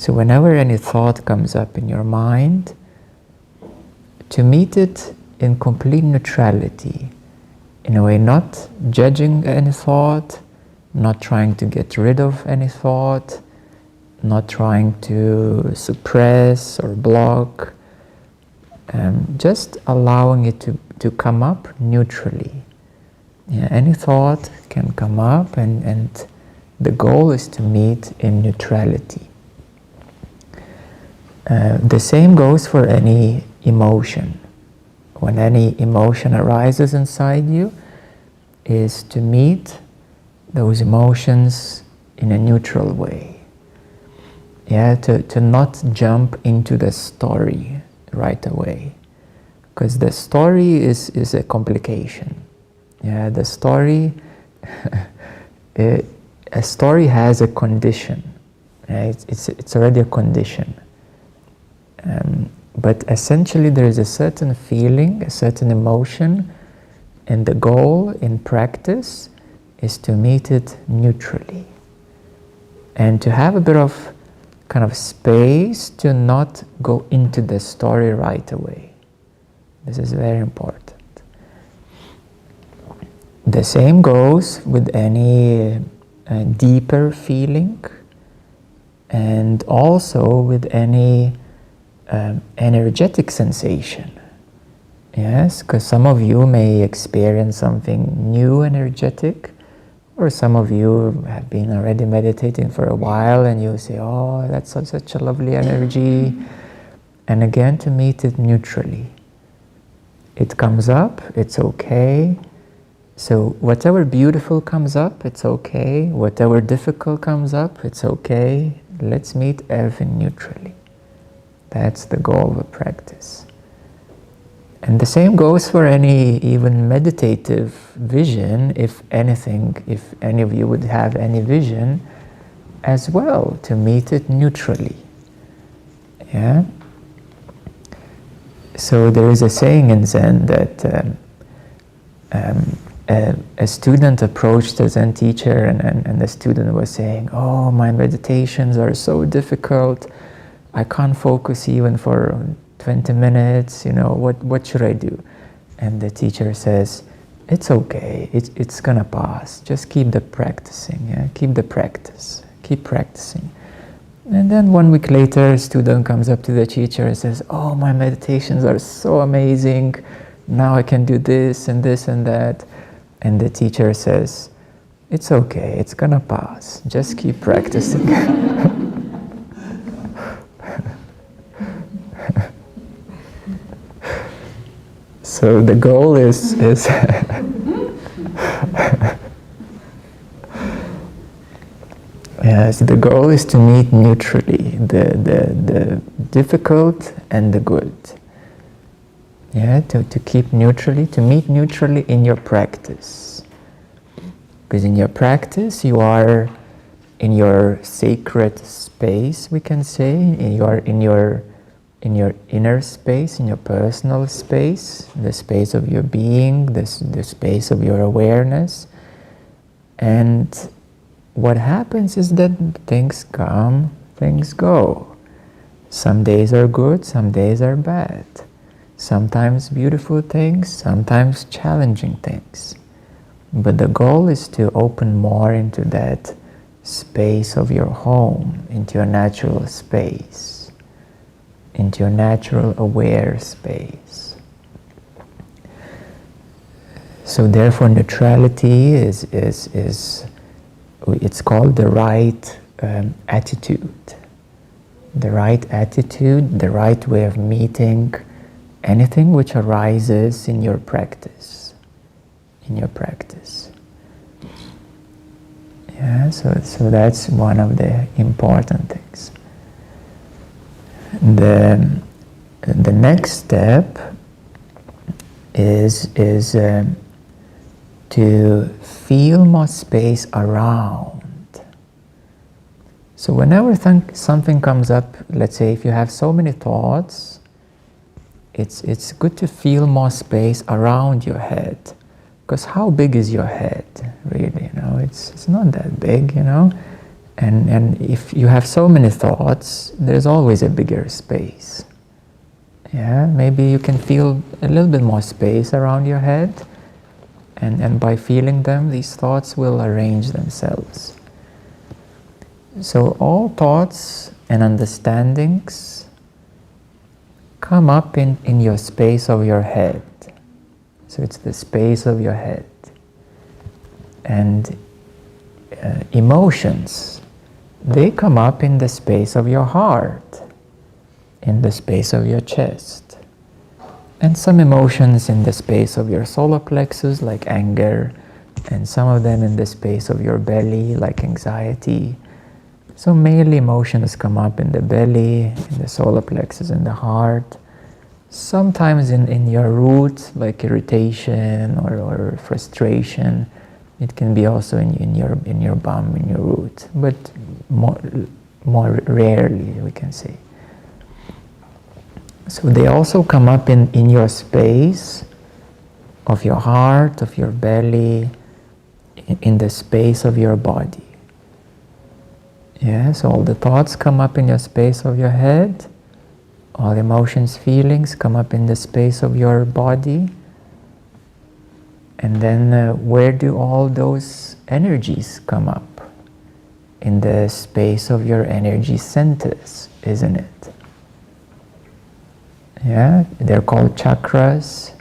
So whenever any thought comes up in your mind, to meet it in complete neutrality, in a way not judging any thought, not trying to get rid of any thought, not trying to suppress or block, just allowing it to come up neutrally. Yeah, any thought can come up, and the goal is to meet in neutrality. The same goes for any emotion. When any emotion arises inside you, is to meet those emotions in a neutral way. Yeah, to not jump into the story right away, because the story is a complication. Yeah, the story, a story has a condition. Right? It's already a condition. But essentially there is a certain feeling, a certain emotion, and the goal in practice is to meet it neutrally. And to have a bit of kind of space to not go into the story right away. This is very important. The same goes with any deeper feeling, and also with any energetic sensation. Yes, because some of you may experience something new, energetic, or some of you have been already meditating for a while and you say, oh, that's such a lovely energy. And again, to meet it neutrally. It comes up, it's okay. So whatever beautiful comes up, it's okay. Whatever difficult comes up, it's okay. Let's meet everything neutrally. That's the goal of a practice. And the same goes for any even meditative vision, if anything, if any of you would have any vision as well, to meet it neutrally. Yeah? So there is a saying in Zen that a student approached a Zen teacher, and the student was saying, oh, my meditations are so difficult, I can't focus even for 20 minutes, you know, what should I do? And the teacher says, it's okay, it's gonna pass, just keep the practicing, yeah? Keep the practice, keep practicing. And then 1 week later, a student comes up to the teacher and says, oh, my meditations are so amazing, now I can do this and this and that. And the teacher says, it's okay, it's gonna pass, just keep practicing. So the goal is yes, the goal is to meet neutrally the difficult and the good. Yeah, to keep neutrally, to meet neutrally in your practice. Because in your practice, you are in your sacred space, we can say. You are in your inner space, in your personal space, the space of your being, the space of your awareness. And what happens is that things come, things go. Some days are good, some days are bad. Sometimes beautiful things, sometimes challenging things. But the goal is to open more into that space of your home, into your natural space, into your natural aware space. So therefore neutrality is it's called the right attitude. The right attitude, the right way of meeting anything which arises in your practice. In your practice. Yeah, so that's one of the important things. The next step is to feel more space around. So whenever something comes up, let's say if you have so many thoughts, it's good to feel more space around your head. Because how big is your head, really? You know, it's not that big, you know. And if you have so many thoughts, there's always a bigger space. Yeah, maybe you can feel a little bit more space around your head, and by feeling them, these thoughts will arrange themselves. So all thoughts and understandings come up in your space of your head. So it's the space of your head. And emotions, they come up in the space of your heart, in the space of your chest. And some emotions in the space of your solar plexus, like anger, and some of them in the space of your belly, like anxiety. So mainly emotions come up in the belly, in the solar plexus, in the heart. Sometimes in your root, like irritation or frustration. It can be also in your bum, in your root, but more rarely, we can say. So they also come up in your space of your heart, of your belly, in the space of your body. Yes, all the thoughts come up in your space of your head. All emotions, feelings come up in the space of your body. And then where do all those energies come up? In the space of your energy centers, isn't it? Yeah, they're called chakras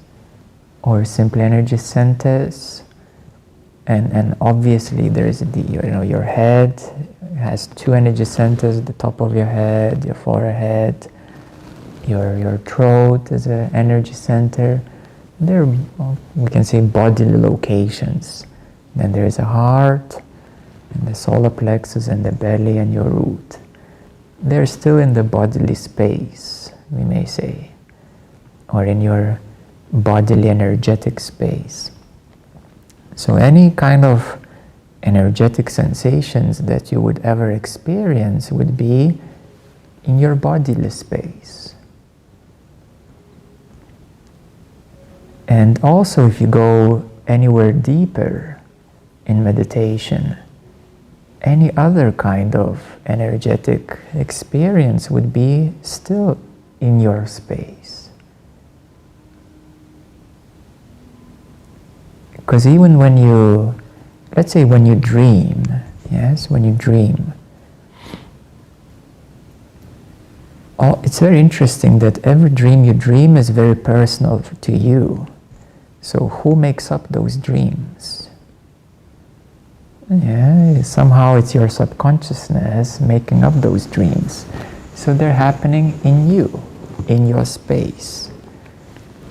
or simple energy centers. And obviously there's your head has two energy centers, the top of your head, your forehead, your throat is an energy center. They're, we can say, bodily locations. Then there's a heart, and the solar plexus, and the belly, and your root. They're still in the bodily space, we may say, or in your bodily energetic space. So any kind of energetic sensations that you would ever experience would be in your bodily space. And also, if you go anywhere deeper in meditation, any other kind of energetic experience would be still in your space. Because even when you, let's say when you dream, yes, when you dream, it's very interesting that every dream you dream is very personal to you. So who makes up those dreams? Yeah, somehow it's your subconsciousness making up those dreams. So they're happening in you, in your space,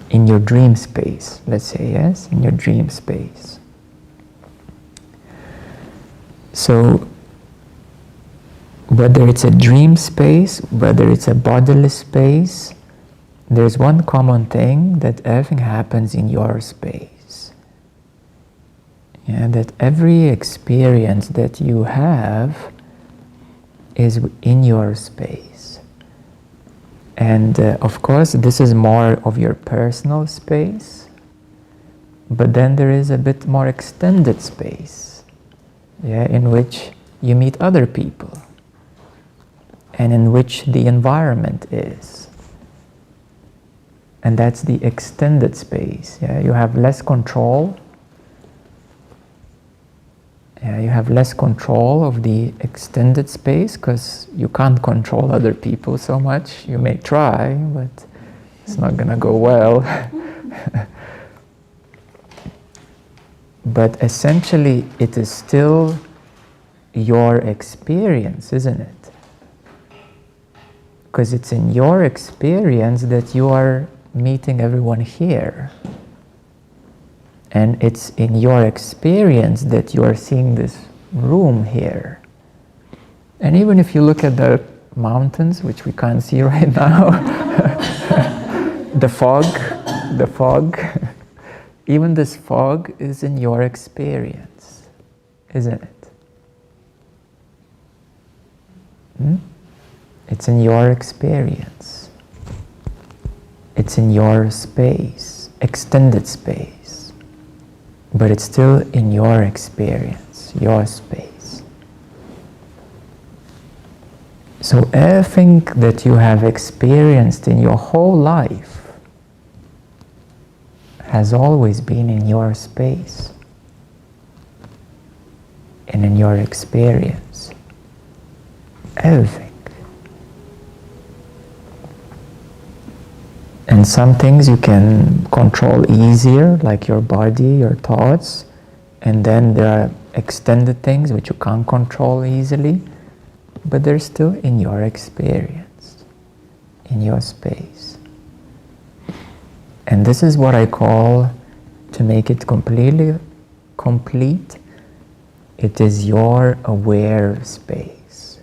in your dream space, let's say, yes, in your dream space. So whether it's a dream space, whether it's a bodily space, there's one common thing, that everything happens in your space. Yeah, that every experience that you have is in your space. And of course, this is more of your personal space, but then there is a bit more extended space, yeah, in which you meet other people, and in which the environment is. And that's the extended space. Yeah, you have less control. Yeah, you have less control of the extended space because you can't control other people so much. You may try, but it's not going to go well. But essentially, it is still your experience, isn't it? Because it's in your experience that you are meeting everyone here. And it's in your experience that you are seeing this room here. And even if you look at the mountains, which we can't see right now, the fog, even this fog is in your experience, isn't it? It's in your experience. It's in your space, extended space. But it's still in your experience, your space. So everything that you have experienced in your whole life has always been in your space and in your experience. Everything. And some things you can control easier, like your body, your thoughts, and then there are extended things which you can't control easily, but they're still in your experience, in your space. And this is what I call, to make it completely complete, it is your aware space.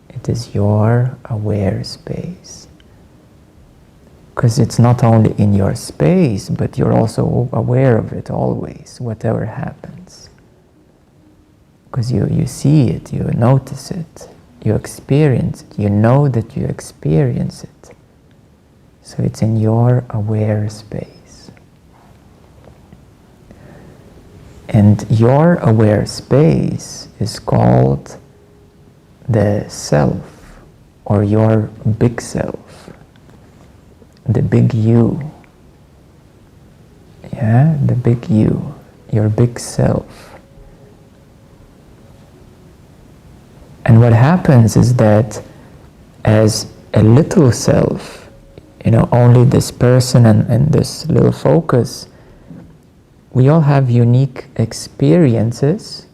It is your aware space. Because it's not only in your space, but you're also aware of it always, whatever happens. Because you see it, you notice it, you experience it, you know that you experience it. So it's in your aware space. And your aware space is called the self, or your big self. The big you. Yeah, the big you, your big self. And what happens is that as a little self, only this person and this little focus, we all have unique experiences,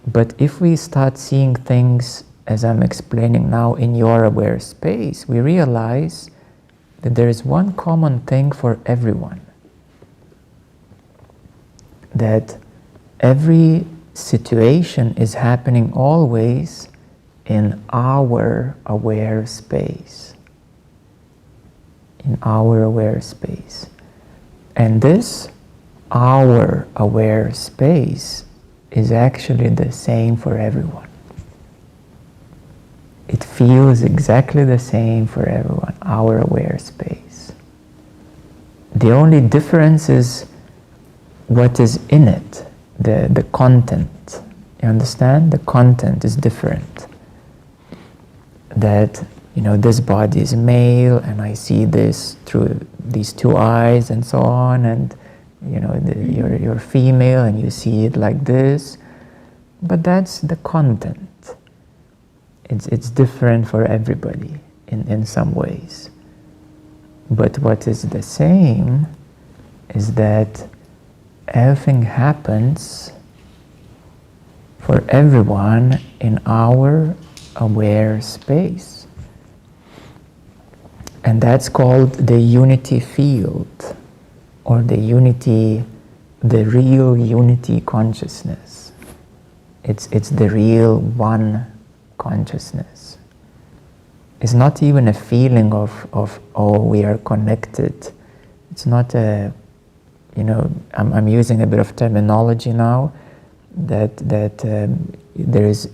but if we start seeing things, as I'm explaining now, in your aware space, we realize that there is one common thing for everyone. That every situation is happening always in our aware space. In our aware space. And this, our aware space, is actually the same for everyone. It feels exactly the same for everyone, our aware space. The only difference is what is in it, the content. You understand? The content is different. That, this body is male, and I see this through these two eyes and so on, and you're female and you see it like this. But that's the content. It's different for everybody in some ways. But what is the same is that everything happens for everyone in our aware space. And that's called the unity field, or the real unity consciousness. It's the real one consciousness. It's not even a feeling of oh, we are connected. It's not a, I'm using a bit of terminology now, that there is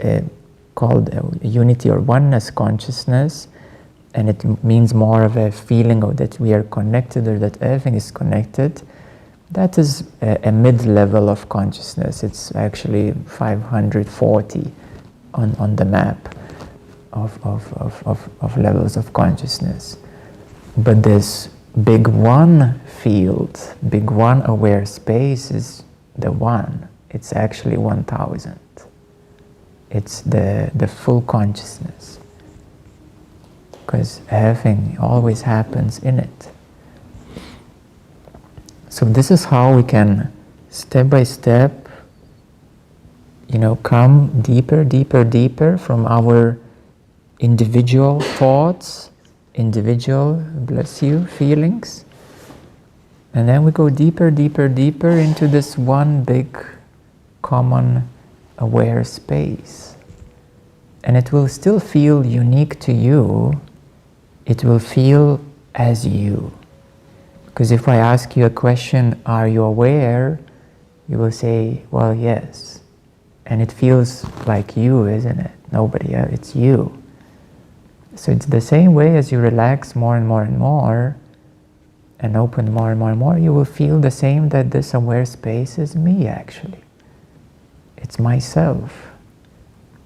called a unity or oneness consciousness, and it means more of a feeling of that we are connected, or that everything is connected. That is a mid-level of consciousness. It's actually 540 on the map of levels of consciousness. But this big one field, big one aware space is the one. It's actually 1000. It's the full consciousness. Because everything always happens in it. So this is how we can, step by step, come deeper, deeper, deeper from our individual thoughts, individual, bless you, feelings. And then we go deeper, deeper, deeper into this one big, common, aware space. And it will still feel unique to you. It will feel as you. Because if I ask you a question, are you aware? You will say, well, yes. And it feels like you, isn't it? Nobody else, it's you. So it's the same way as you relax more and more and more, and open more and more and more, you will feel the same, that this aware space is me actually. It's myself.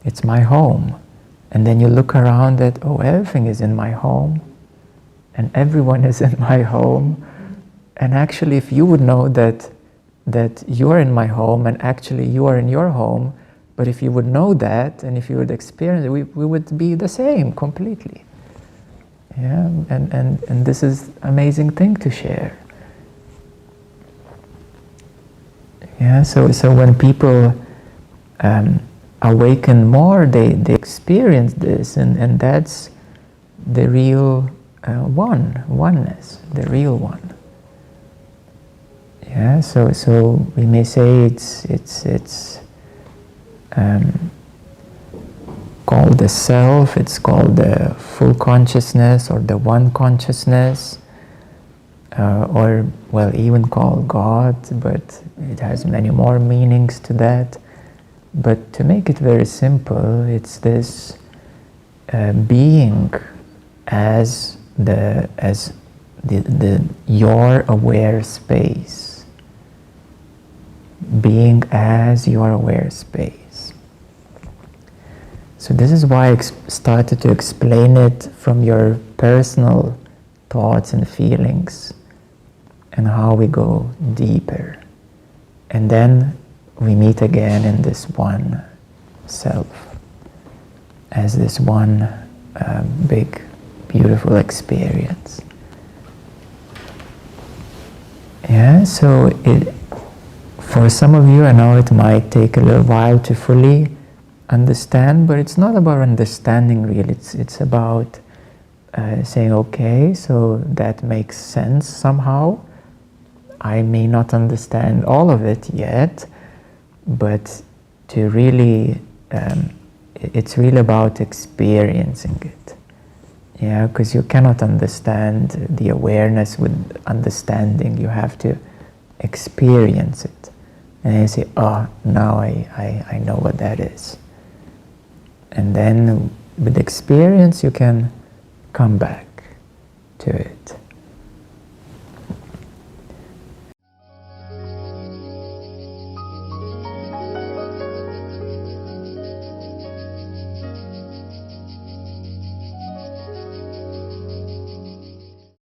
It's my home. And then you look around that, oh, everything is in my home, and everyone is in my home. And actually, if you would know that you are in my home, and actually you are in your home, but if you would know that, and if you would experience it, we would be the same completely. Yeah, and this is amazing thing to share. Yeah, so when people awaken more, they experience this, and that's the real oneness, the real one. Yeah, so we may say it's called the self, it's called the full consciousness or the one consciousness, or well, even called God, but it has many more meanings to that. But to make it very simple, it's this being as your aware space, being as your aware space. So this is why I started to explain it from your personal thoughts and feelings, and how we go deeper. And then we meet again in this one self, as this one big, beautiful experience. Yeah, so for some of you, I know it might take a little while to fully understand, but it's not about understanding really, it's about saying, okay, so that makes sense somehow. I may not understand all of it yet, but to really, it's really about experiencing it. Yeah, because you cannot understand the awareness with understanding. You have to experience it. And you say, oh, now I know what that is. And then with experience, you can come back to it.